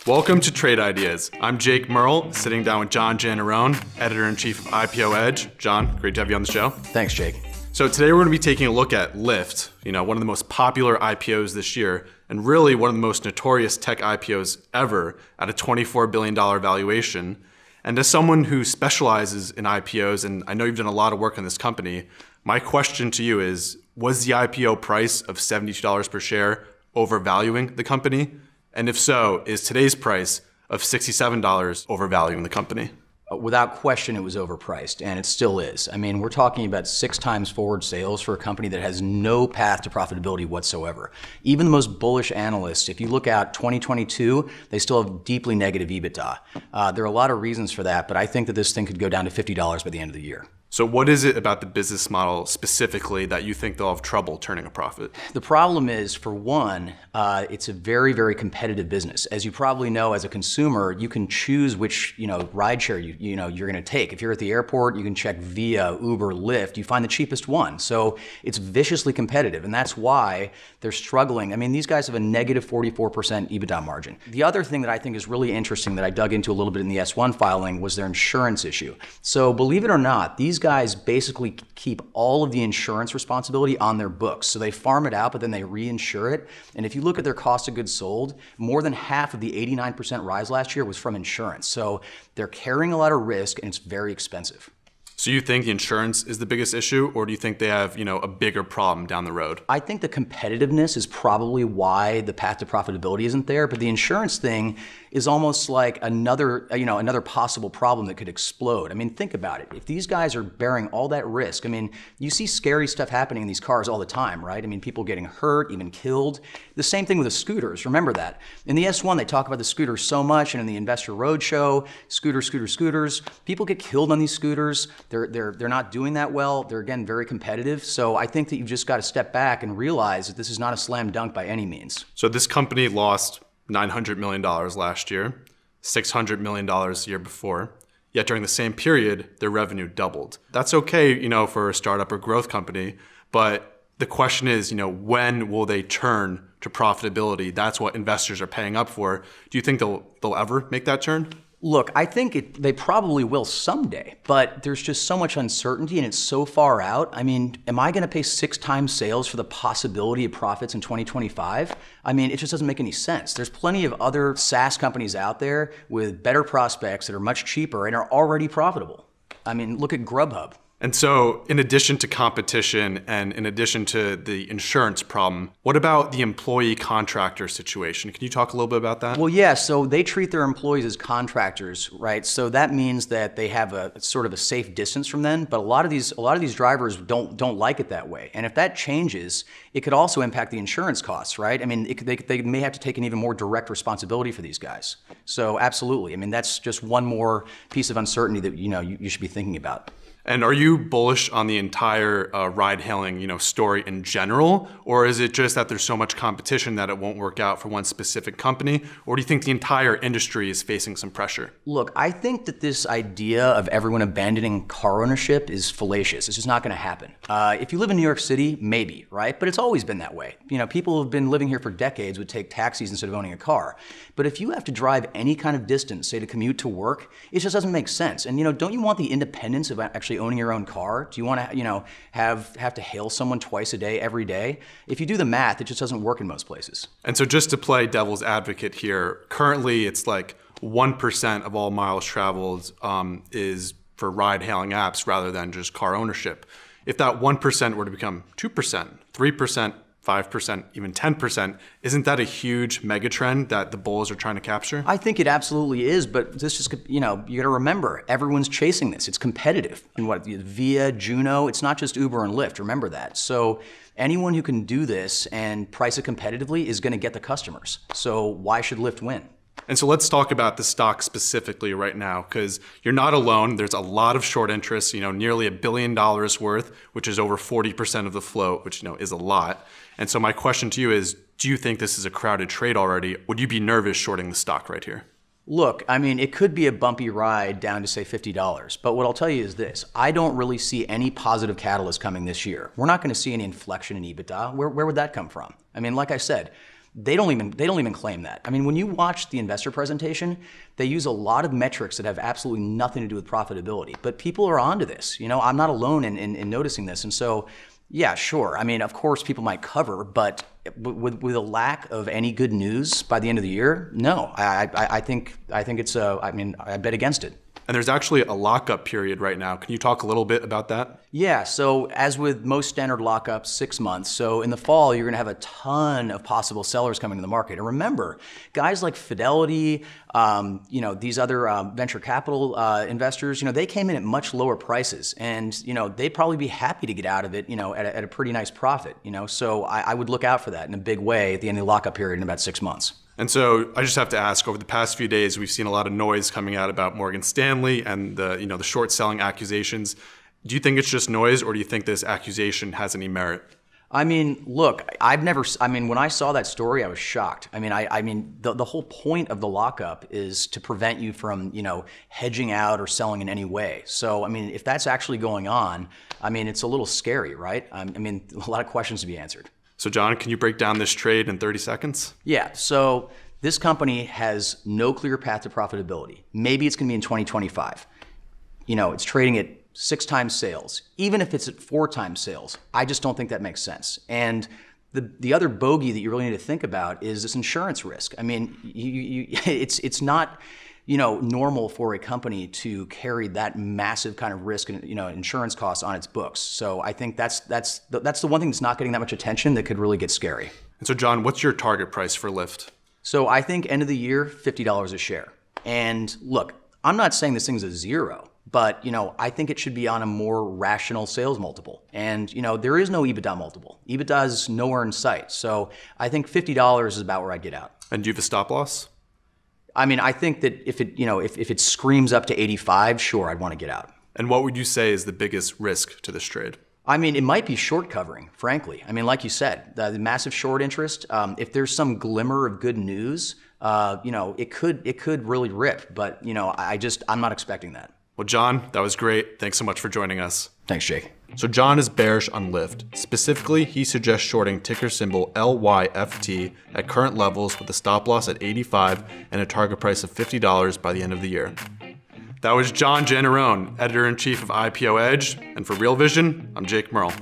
Welcome to Trade Ideas. I'm Jake Merl, sitting down with Jannarone, editor-in-chief of IPO Edge. John, great to have you on the show. Thanks, Jake. So today we're going to be taking a look at Lyft, one of the most popular IPOs this year, and really one of the most notorious tech IPOs ever at a $24 billion valuation. And as someone who specializes in IPOs, and I know you've done a lot of work on this company, my question to you is, was the IPO price of $72 per share overvaluing the company? And if so, is today's price of $67 overvaluing the company? Without question, it was overpriced, and it still is. I mean, we're talking about 6 times forward sales for a company that has no path to profitability whatsoever. Even the most bullish analysts, if you look at 2022, they still have deeply negative EBITDA. There are a lot of reasons for that, but I think that this thing could go down to $50 by the end of the year. So what is it about the business model specifically that you think they'll have trouble turning a profit? The problem is, for one, it's a very, very competitive business. As you probably know, as a consumer, you can choose which rideshare you're going to take. If you're at the airport, you can check via Uber, Lyft. You find the cheapest one. So it's viciously competitive, and that's why they're struggling. I mean, these guys have a negative 44% EBITDA margin. The other thing that I think is really interesting that I dug into a little bit in the S1 filing was their insurance issue. So believe it or not, these guys basically keep all of the insurance responsibility on their books. So they farm it out, but then they reinsure it. And if you look at their cost of goods sold, more than half of the 89% rise last year was from insurance. So they're carrying a lot of risk, and it's very expensive. So you think the insurance is the biggest issue, or do you think they have, a bigger problem down the road? I think the competitiveness is probably why the path to profitability isn't there, but the insurance thing is almost like another possible problem that could explode. I mean, think about it. If these guys are bearing all that risk, I mean, you see scary stuff happening in these cars all the time, right? I mean, people getting hurt, even killed. The same thing with the scooters, remember that. In the S1, they talk about the scooters so much, and in the Investor Roadshow, scooters. People get killed on these scooters. They're not doing that well. They're, again, very competitive. So I think that you've just got to step back and realize that this is not a slam dunk by any means. So this company lost $900 million last year, $600 million the year before. Yet during the same period, their revenue doubled. That's okay, for a startup or growth company, but the question is, when will they turn to profitability? That's what investors are paying up for. Do you think they'll ever make that turn? Look, I think they probably will someday, but there's just so much uncertainty and it's so far out. I mean, am I going to pay 6 times sales for the possibility of profits in 2025? I mean, it just doesn't make any sense. There's plenty of other SaaS companies out there with better prospects that are much cheaper and are already profitable. I mean, look at Grubhub. And so in addition to competition and in addition to the insurance problem, what about the employee contractor situation? Can you talk a little bit about that? Well, yeah, so they treat their employees as contractors, right? So that means that they have a sort of a safe distance from them, but a lot of these drivers don't like it that way. And if that changes, it could also impact the insurance costs, right? I mean, they may have to take an even more direct responsibility for these guys. So absolutely. I mean, that's just one more piece of uncertainty that you should be thinking about. And are you bullish on the entire ride-hailing, story in general, or is it just that there's so much competition that it won't work out for one specific company, or do you think the entire industry is facing some pressure? Look, I think that this idea of everyone abandoning car ownership is fallacious. It's just not going to happen. If you live in New York City, maybe, right? But it's always been that way. People who have been living here for decades would take taxis instead of owning a car. But if you have to drive any kind of distance, say to commute to work, it just doesn't make sense. And don't you want the independence of actually owning your own car? Do you want to, have to hail someone twice a day, every day? If you do the math, it just doesn't work in most places. And so just to play devil's advocate here, currently it's like 1% of all miles traveled is for ride-hailing apps rather than just car ownership. If that 1% were to become 2%, 3%, 5%, even 10%, isn't that a huge megatrend that the bulls are trying to capture? I think it absolutely is, but this just, you got to remember, everyone's chasing this. It's competitive. And Via, Juno, it's not just Uber and Lyft, remember that. So anyone who can do this and price it competitively is going to get the customers. So why should Lyft win? And so let's talk about the stock specifically right now, because you're not alone. There's a lot of short interest, nearly $1 billion worth, which is over 40% of the float, which is a lot. And so my question to you is, do you think this is a crowded trade already? Would you be nervous shorting the stock right here? Look, I mean, it could be a bumpy ride down to say $50, but what I'll tell you is this. I don't really see any positive catalyst coming this year. We're not going to see any inflection in EBITDA. Where would that come from? I mean, like I said, they don't even claim that. I mean, when you watch the investor presentation, they use a lot of metrics that have absolutely nothing to do with profitability. But people are onto this. You know, I'm not alone in noticing this. And so, yeah, sure. I mean, of course, people might cover, but with a lack of any good news by the end of the year, no. I think it's I mean, I bet against it. And there's actually a lockup period right now. Can you talk a little bit about that? Yeah, so as with most standard lockups, 6 months. So in the fall, you're gonna have a ton of possible sellers coming to the market. And remember, guys like Fidelity, you know, these other venture capital investors, you know, they came in at much lower prices, and you know, they'd probably be happy to get out of it, you know, at a pretty nice profit. You know, so I would look out for that in a big way at the end of the lockup period in about 6 months. And so I just have to ask, over the past few days, we've seen a lot of noise coming out about Morgan Stanley and the short selling accusations. Do you think it's just noise, or do you think this accusation has any merit? I mean, look, when I saw that story, I was shocked. I mean, the whole point of the lockup is to prevent you from, you know, hedging out or selling in any way. So, I mean, if that's actually going on, I mean, it's a little scary, right? I mean, a lot of questions to be answered. So John, can you break down this trade in 30 seconds? Yeah, so this company has no clear path to profitability. Maybe it's gonna be in 2025. You know, it's trading at 6 times sales. Even if it's at 4 times sales, I just don't think that makes sense. And the other bogey that you really need to think about is this insurance risk. I mean, it's not, you know, normal for a company to carry that massive kind of risk and, you know, insurance costs on its books. So I think that's the one thing that's not getting that much attention that could really get scary. And so John, what's your target price for Lyft? So I think end of the year, $50 a share. And look, I'm not saying this thing's a zero, but you know, I think it should be on a more rational sales multiple. And you know, there is no EBITDA multiple. EBITDA is nowhere in sight. So I think $50 is about where I'd get out. And do you have a stop loss? I mean, I think that if it screams up to 85, sure, I'd want to get out. And what would you say is the biggest risk to this trade? I mean, it might be short covering, frankly. I mean, like you said, the massive short interest. If there's some glimmer of good news, you know, it could really rip. But you know, I'm not expecting that. Well, John, that was great. Thanks so much for joining us. Thanks, Jake. So John is bearish on Lyft. Specifically, he suggests shorting ticker symbol LYFT at current levels with a stop loss at 85 and a target price of $50 by the end of the year. That was John Jannarone, editor-in-chief of IPO Edge. And for Real Vision, I'm Jake Merl.